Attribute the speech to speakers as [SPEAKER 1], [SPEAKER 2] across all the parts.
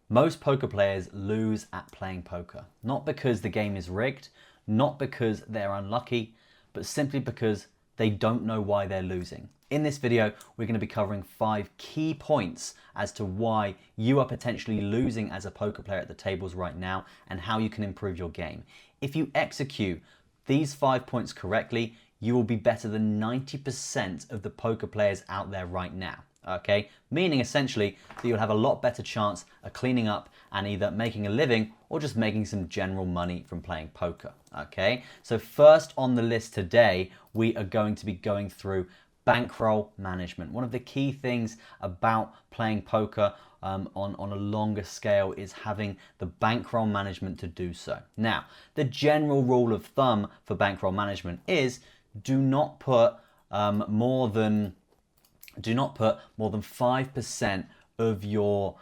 [SPEAKER 1] Most poker players lose at playing poker, not because the game is rigged, not because they're unlucky, but simply because they don't know why they're losing. In this video, we're going to be covering 5 key points as to why you are potentially losing as a poker player at the tables right now and how you can improve your game. If you execute these 5 points correctly, you will be better than 90% of the poker players out there right now. Okay, meaning essentially that you'll have a lot better chance of cleaning up and either making a living or just making some general money from playing poker. Okay, so first on the list today, we are going to be going through bankroll management. One of the key things about playing poker on a longer scale is having the bankroll management to do so. Now, the general rule of thumb for bankroll management is do not put more than 5% of your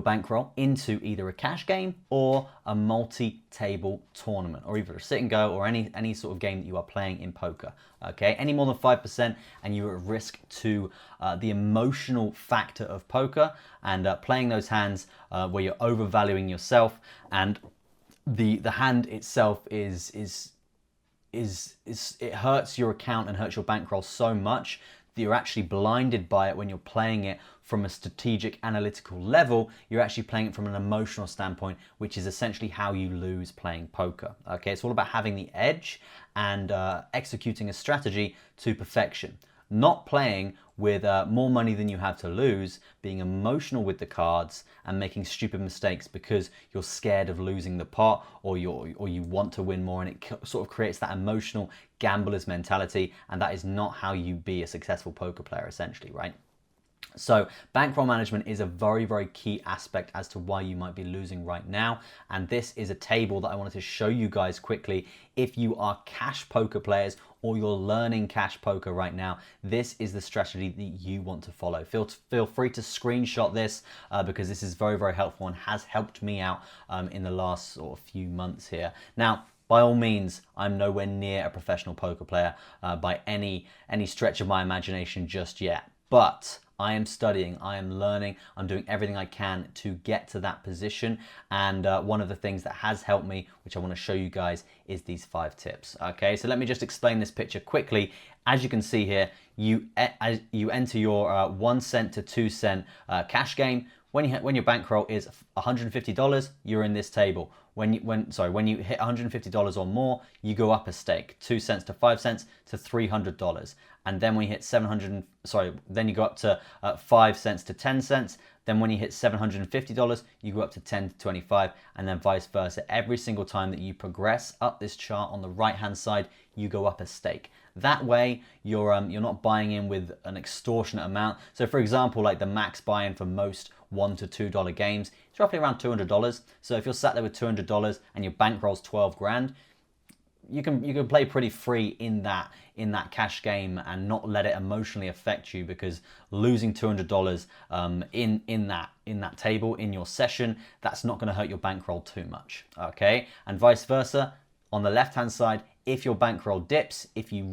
[SPEAKER 1] bankroll into either a cash game or a multi-table tournament, or either a sit and go or any sort of game that you are playing in poker. Okay, any more than 5% and you're at risk to the emotional factor of poker and playing those hands where you're overvaluing yourself, and the hand itself is it hurts your account and hurts your bankroll so much that you're actually blinded by it when you're playing it from a strategic analytical level. You're actually playing it from an emotional standpoint, which is essentially how you lose playing poker. Okay, it's all about having the edge and executing a strategy to perfection. Not playing with more money than you have to lose, being emotional with the cards and making stupid mistakes because you're scared of losing the pot, or you want to win more, and it sort of creates that emotional gambler's mentality, and that is not how you be a successful poker player essentially, right? So bankroll management is a very, very key aspect as to why you might be losing right now. And this is a table that I wanted to show you guys quickly. If you are cash poker players or you're learning cash poker right now, this is the strategy that you want to follow. Feel free to screenshot this because this is very, very helpful and has helped me out in the last sort of few months here. Now, by all means, I'm nowhere near a professional poker player by any stretch of my imagination just yet. But I am studying, I am learning, I'm doing everything I can to get to that position. And one of the things that has helped me, which I want to show you guys, is these 5 tips. Okay, so let me just explain this picture quickly. As you can see here, you enter your 1 cent to 2 cent cash game. When your bankroll is $150, you're in this table. When you hit $150 or more, you go up a stake, 2 cents to 5 cents to $300. And then when you hit then you go up to 5 cents to 10 cents. Then when you hit $750, you go up to 10 to 25, and then vice versa. Every single time that you progress up this chart on the right-hand side, you go up a stake. That way, you're not buying in with an extortionate amount. So for example, like the max buy-in for most $1 to $2 games, it's roughly around $200. So if you're sat there with $200 and your bankroll's 12 grand, you can play pretty free in that cash game and not let it emotionally affect you, because losing $200 in that table in your session, that's not going to hurt your bankroll too much. Okay, and vice versa on the left hand side. If your bankroll dips, if you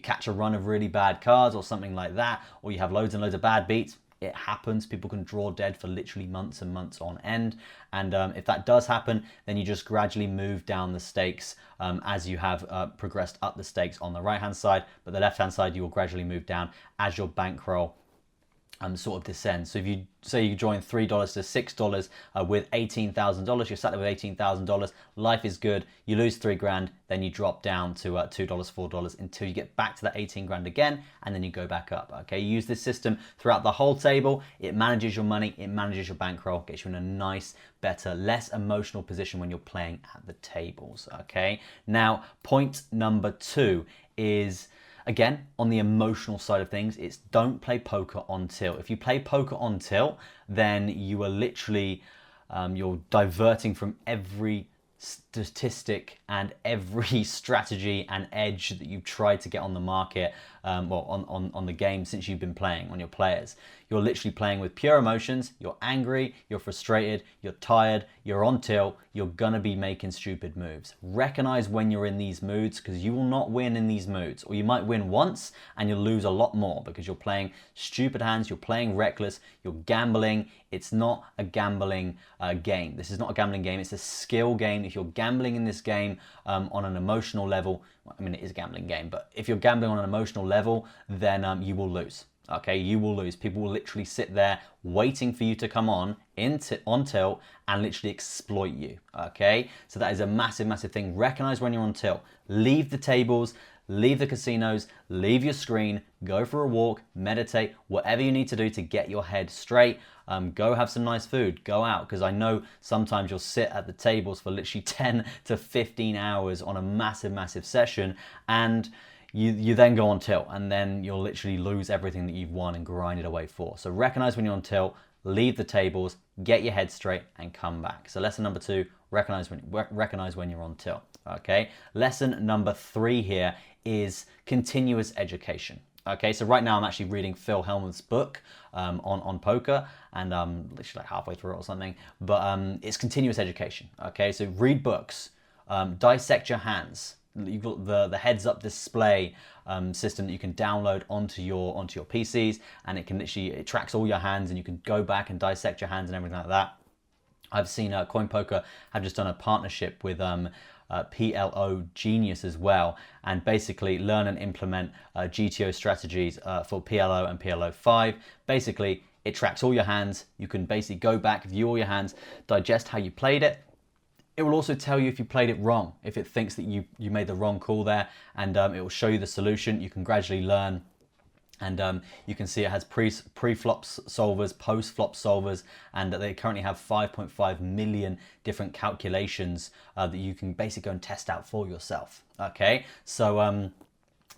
[SPEAKER 1] catch a run of really bad cards or something like that, or you have loads and loads of bad beats, it happens. People can draw dead for literally months and months on end. And if that does happen, then you just gradually move down the stakes as you have progressed up the stakes on the right-hand side. But the left-hand side, you will gradually move down as your bankroll sort of descends. So if you say you join $3 to $6 with $18,000, you're sat there with $18,000, life is good, you lose 3 grand, then you drop down to $2, $4 until you get back to that 18 grand again, and then you go back up. Okay, you use this system throughout the whole table. It manages your money, it manages your bankroll, gets you in a nice, better, less emotional position when you're playing at the tables. Okay, now point number 2 is, again, on the emotional side of things, it's don't play poker on tilt. If you play poker on tilt, then you are literally, you're diverting from every statistic and every strategy and edge that you've tried to get on the market well, on the game since you've been playing, on your players. You're literally playing with pure emotions. You're angry, you're frustrated, you're tired, you're on tilt, you're gonna be making stupid moves. Recognize when you're in these moods, because you will not win in these moods, or you might win once and you'll lose a lot more because you're playing stupid hands, you're playing reckless, you're gambling. It's not a gambling game. This is not a gambling game, it's a skill game. If you're gambling in this game on an emotional level, I mean, it is a gambling game, but if you're gambling on an emotional level, then you will lose. Okay, you will lose. People will literally sit there waiting for you to come on tilt and literally exploit you. Okay, so that is a massive, massive thing. Recognize when you're on tilt. Leave the tables, leave the casinos, leave your screen, go for a walk, meditate, whatever you need to do to get your head straight. Go have some nice food, go out, because I know sometimes you'll sit at the tables for literally 10 to 15 hours on a massive, massive session, and you then go on tilt, and then you'll literally lose everything that you've won and grinded away for. So recognize when you're on tilt, leave the tables, get your head straight, and come back. So lesson number 2, recognize when you're on tilt. Okay. Lesson number 3 here is continuous education. Okay, so right now I'm actually reading Phil Hellmuth's book on poker, and I'm literally like halfway through it or something, but it's continuous education. Okay, so read books, dissect your hands. You've got the heads-up display system that you can download onto your PCs, and it tracks all your hands, and you can go back and dissect your hands and everything like that. I've seen Coin Poker have just done a partnership with PLO Genius as well, and basically learn and implement GTO strategies for PLO and PLO5. Basically, it tracks all your hands. You can basically go back, view all your hands, digest how you played it. It will also tell you if you played it wrong, if it thinks that you made the wrong call there, and it will show you the solution. You can gradually learn. And you can see it has pre-flop solvers, post-flop solvers, and they currently have 5.5 million different calculations that you can basically go and test out for yourself. Okay, so I'm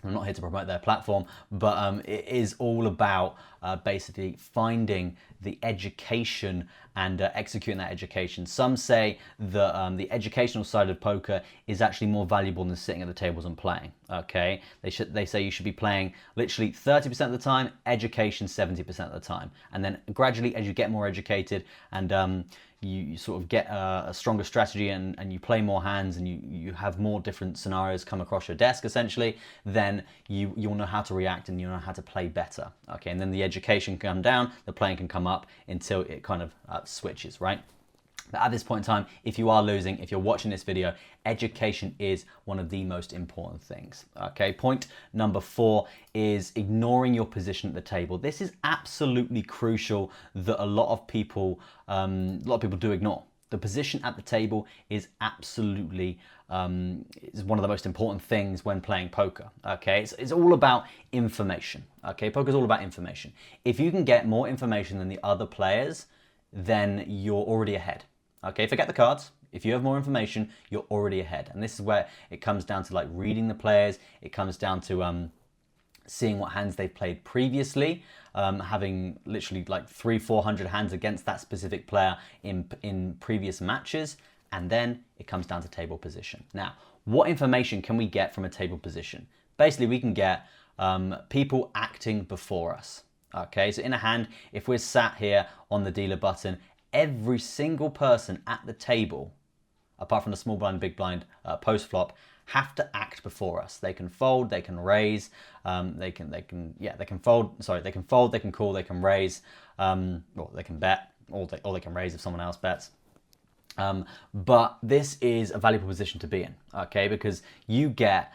[SPEAKER 1] not here to promote their platform, but it is all about basically finding the education and executing that education. Some say that the educational side of poker is actually more valuable than sitting at the tables and playing. Okay, they say you should be playing literally 30% of the time, education 70% of the time, and then gradually as you get more educated and you sort of get a stronger strategy and you play more hands and you have more different scenarios come across your desk essentially, then you'll know how to react and you'll know how to play better. Okay, and then the education can come down, the playing can come up until it kind of switches, right? But at this point in time, if you are losing, if you're watching this video, education is one of the most important things. Okay, point number 4 is ignoring your position at the table. This is absolutely crucial that a lot of people do ignore. The position at the table is absolutely is one of the most important things when playing poker. Okay, it's all about information. Okay, poker is all about information. If you can get more information than the other players, then you're already ahead. Okay, forget the cards. If you have more information, you're already ahead. And this is where it comes down to like reading the players. It comes down to seeing what hands they've played previously, having literally like 300-400 hands against that specific player in previous matches. And then it comes down to table position. Now, what information can we get from a table position? Basically, we can get people acting before us. Okay, so in a hand, if we're sat here on the dealer button, every single person at the table, apart from the small blind, big blind, post flop, have to act before us. They can fold, they can raise, they can fold. Sorry, they can fold, they can call, they can raise, or they can bet, or they can raise if someone else bets. But this is a valuable position to be in, okay? Because you get,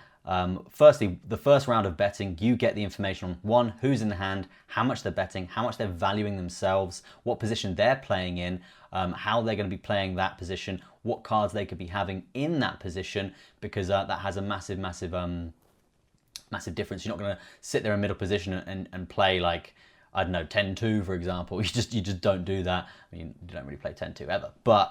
[SPEAKER 1] firstly, the first round of betting, you get the information on one, who's in the hand, how much they're betting, how much they're valuing themselves, what position they're playing in, how they're going to be playing that position, what cards they could be having in that position, because that has a massive difference. You're not going to sit there in middle position and play like, I don't know, 10-2, for example. You just don't do that. I mean, you don't really play 10-2 ever, but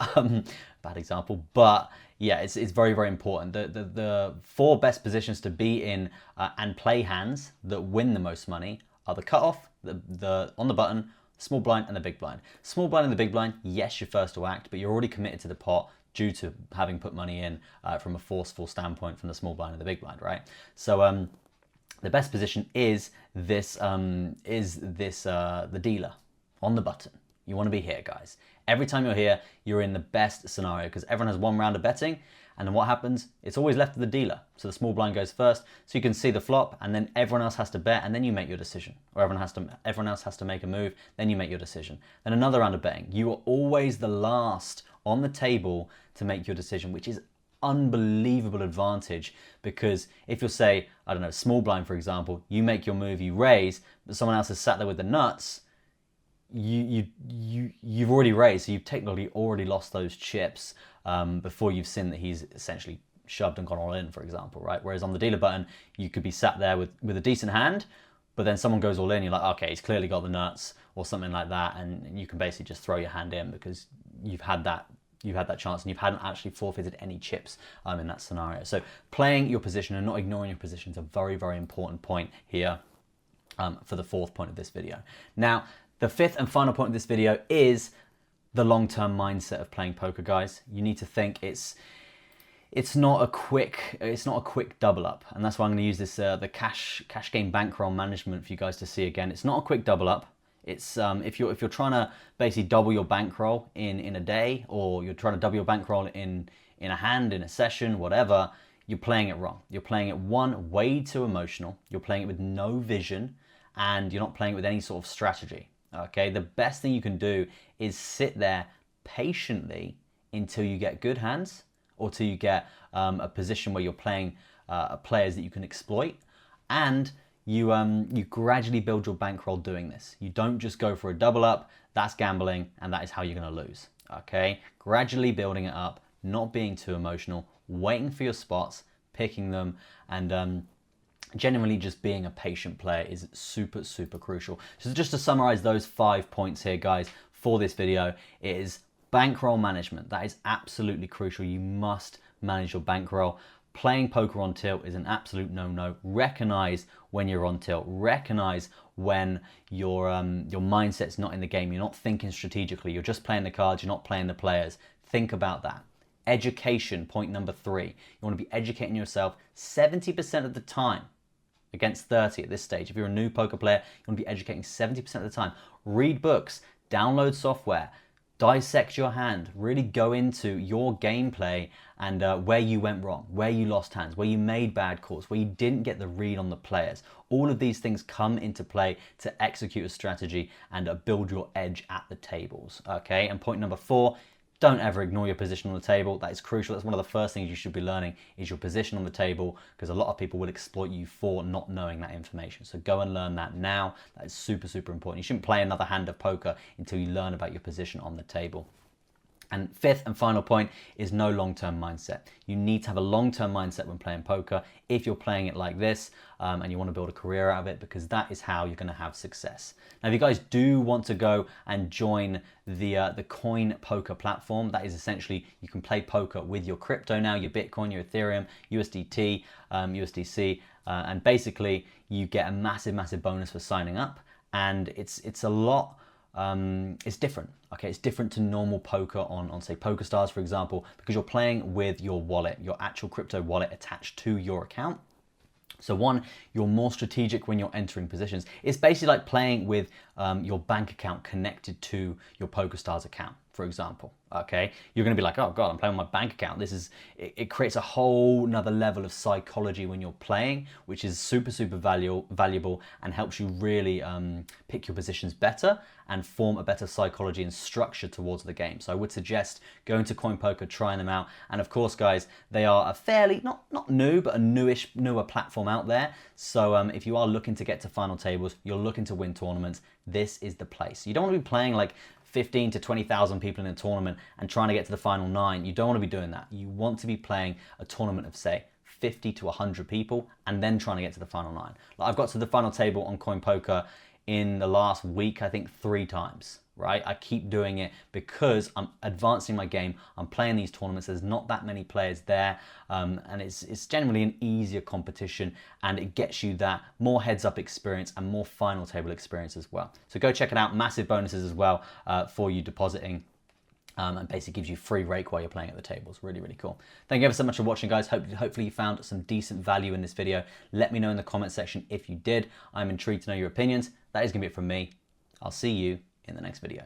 [SPEAKER 1] bad example. But yeah, it's very, very important. The 4 best positions to be in and play hands that win the most money are the cutoff, the on the button, small blind, and the big blind. Small blind and the big blind, yes, you're first to act, but you're already committed to the pot due to having put money in from a forceful standpoint from the small blind and the big blind, right? So the best position is the dealer on the button. You want to be here, guys. Every time you're here, you're in the best scenario because everyone has one round of betting, and then what happens? It's always left to the dealer. So the small blind goes first, so you can see the flop, and then everyone else has to bet, and then you make your decision. Or everyone else has to make a move, then you make your decision. Then another round of betting. You are always the last on the table to make your decision, which is unbelievable advantage, because if you're, say, I don't know, small blind for example, you make your move, you raise, but someone else has sat there with the nuts, you've already raised, so you've technically already lost those chips before you've seen that he's essentially shoved and gone all in, for example, right? Whereas on the dealer button, you could be sat there with a decent hand, but then someone goes all in, you're like, okay, he's clearly got the nuts or something like that, and you can basically just throw your hand in because you've had that chance and you hadn't actually forfeited any chips in that scenario. So playing your position and not ignoring your position is a very, very important point here for the fourth point of this video. Now, the fifth and final point of this video is the long-term mindset of playing poker, guys. You need to think it's not a quick double up, and that's why I'm going to use this the cash game bankroll management for you guys to see again. It's not a quick double up. It's if you're trying to basically double your bankroll in a day, or you're trying to double your bankroll in a hand, in a session, whatever, you're playing it wrong. You're playing it way too emotional. You're playing it with no vision, and you're not playing it with any sort of strategy. Okay, the best thing you can do is sit there patiently until you get good hands, or till you get a position where you're playing players that you can exploit, and you gradually build your bankroll doing this. You don't just go for a double up. That's gambling, and that is how you're going to lose. Okay, gradually building it up, not being too emotional, waiting for your spots, picking them, and generally just being a patient player is super, super crucial. So just to summarize those 5 points here, guys, for this video, it is bankroll management. That is absolutely crucial. You must manage your bankroll. Playing poker on tilt is an absolute no-no. Recognize when you're on tilt. Recognize when your mindset's not in the game. You're not thinking strategically. You're just playing the cards. You're not playing the players. Think about that. Education, point number 3. You want to be educating yourself 70% of the time against 30 at this stage. If you're a new poker player, you want to be educating 70% of the time. Read books, download software, dissect your hand, really go into your gameplay and where you went wrong, where you lost hands, where you made bad calls, where you didn't get the read on the players. All of these things come into play to execute a strategy and build your edge at the tables. Okay, and point number 4, don't ever ignore your position on the table. That is crucial. That's one of the first things you should be learning, is your position on the table, because a lot of people will exploit you for not knowing that information. So go and learn that now. That is super, super important. You shouldn't play another hand of poker until you learn about your position on the table. And fifth and final point is no long-term mindset. You need to have a long-term mindset when playing poker if you're playing it like this and you want to build a career out of it, because that is how you're going to have success. Now, if you guys do want to go and join the Coin Poker platform, that is essentially you can play poker with your crypto now, your Bitcoin, your Ethereum, USDT, USDC, and basically you get a massive, massive bonus for signing up, and it's a lot. It's different. Okay, it's different to normal poker on say PokerStars, for example, because you're playing with your wallet, your actual crypto wallet attached to your account. So one, you're more strategic when you're entering positions. It's basically like playing with your bank account connected to your PokerStars account, for example. Okay, you're going to be like, oh God, I'm playing with my bank account. It creates a whole nother level of psychology when you're playing, which is super, super valuable and helps you really pick your positions better and form a better psychology and structure towards the game. So I would suggest going to Coin Poker, trying them out. And of course, guys, they are a fairly, not new, but a newer platform out there. So if you are looking to get to final tables, you're looking to win tournaments, this is the place. You don't want to be playing like 15 to 20,000 people in a tournament and trying to get to the final 9. You don't want to be doing that. You want to be playing a tournament of, say, 50 to 100 people and then trying to get to the final 9. Like, I've got to the final table on Coin Poker in the last week, I think 3 times, right? I keep doing it because I'm advancing my game. I'm playing these tournaments. There's not that many players there, and it's generally an easier competition, and it gets you that more heads-up experience and more final table experience as well. So go check it out. Massive bonuses as well for you depositing and basically gives you free rake while you're playing at the table. It's really, really cool. Thank you ever so much for watching, guys. Hopefully you found some decent value in this video. Let me know in the comment section if you did. I'm intrigued to know your opinions. That is going to be it from me. I'll see you in the next video.